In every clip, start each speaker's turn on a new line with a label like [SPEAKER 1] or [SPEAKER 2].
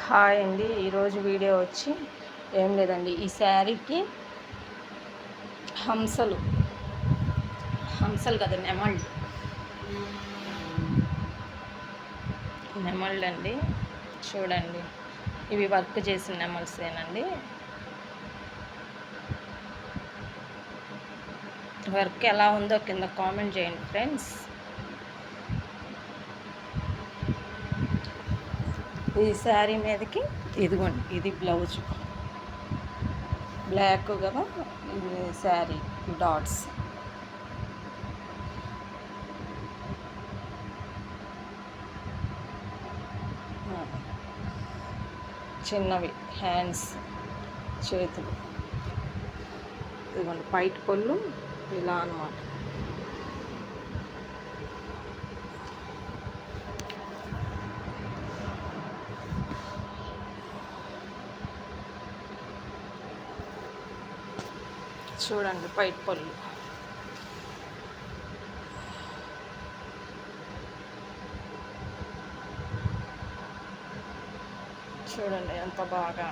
[SPEAKER 1] Hi అండి. ఈరోజు video వచ్చి ఏం లేదండి, ఈ శారీకి హంసలు కదా, నెమళ్ళు అండి. చూడండి, ఇవి వర్క్ చేసిన నెమల్సేనండి. వర్క్ ఎలా ఉందో కింద కామెంట్ చేయండి ఫ్రెండ్స్. ఈ శారీ మీదకి ఇదిగోండి, ఇది బ్లౌజ్ బ్లాక్ కదా, ఇది శారీ డాట్స్. చిన్నవి హ్యాండ్స్, చేతులు, ఇదిగోండి పైట్ పొల్లు ఇలా అన్నమాట. చూడండి పైట్ పళ్ళు, చూడండి ఎంత బాగా.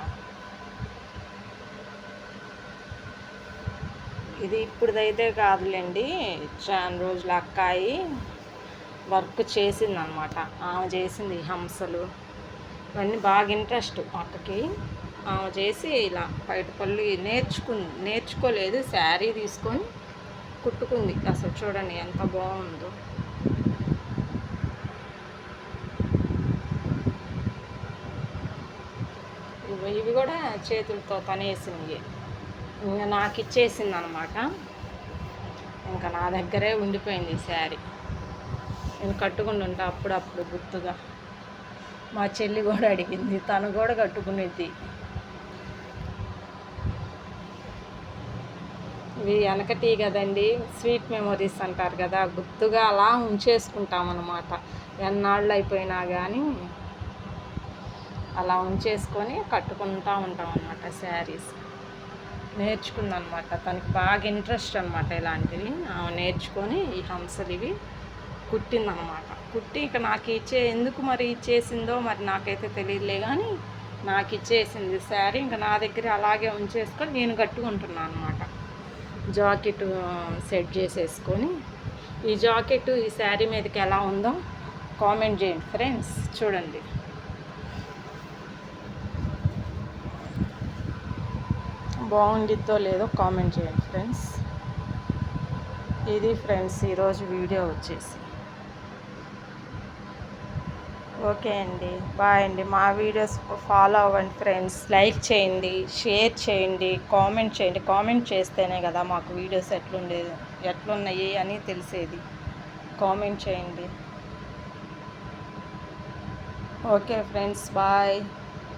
[SPEAKER 1] ఇది ఇప్పుడుదైతే కాదులేండి, చాలా రోజుల అక్కాయి వర్క్ చేసిందనమాట. ఆమె చేసింది హంసలు ఇవన్నీ బాగా ఇంట్రెస్ట్ అక్కకి. ఆమె చేసి ఇలా బయట పళ్ళు నేర్చుకోలేదు, శారీ తీసుకొని కుట్టుకుంది. అసలు చూడండి ఎంత బాగుందో. ఇవి కూడా చేతులతో తనేసినవి. ఇంకా నాకు ఇచ్చేసింది అనమాట. ఇంకా నా దగ్గరే ఉండిపోయింది ఈ శారీ. నేను కట్టుకుని ఉంటా అప్పుడప్పుడు గుర్తుగా. మా చెల్లి కూడా అడిగింది, తను కూడా కట్టుకునేది. ఇవి వెనకటి కదండి, స్వీట్ మెమొరీస్ అంటారు కదా, గుర్తుగా అలా ఉంచేసుకుంటామన్నమాట. ఎన్నాళ్ళు అయిపోయినా కానీ అలా ఉంచేసుకొని కట్టుకుంటూ ఉంటాం అన్నమాట. శారీస్ నేర్చుకుందనమాట, తనకి బాగా ఇంట్రెస్ట్ అనమాట ఇలాంటివి. నేర్చుకొని ఈ హంసలు ఇవి కుట్టిందనమాట. కుట్టి ఇక నాకు ఎందుకు మరి ఇచ్చేసిందో మరి నాకైతే తెలియదులే, కానీ నాకు ఇచ్చేసింది శారీ. ఇంకా నా దగ్గర అలాగే ఉంచేసుకొని నేను కట్టుకుంటున్నాను అనమాట. జాకెట్ సెట్ చేసేసుకొని, ఈ జాకెట్ ఈ శారీ మీదకి ఎలా ఉందో కామెంట్ చేయండి ఫ్రెండ్స్. చూడండి, బాగుండిద్దో లేదో కామెంట్ చేయండి ఫ్రెండ్స్. ఇది ఫ్రెండ్స్ ఈరోజు వీడియో వచ్చేసి. ఓకే అండి, బాయ్ అండి. మా వీడియోస్ ఫాలో అవ్వండి ఫ్రెండ్స్. లైక్ చేయండి, షేర్ చేయండి, కామెంట్ చేయండి. కామెంట్ చేస్తేనే కదా మాకు వీడియోస్ ఎట్లున్నాయి అని తెలిసేది. కామెంట్ చేయండి. Okay friends, bye.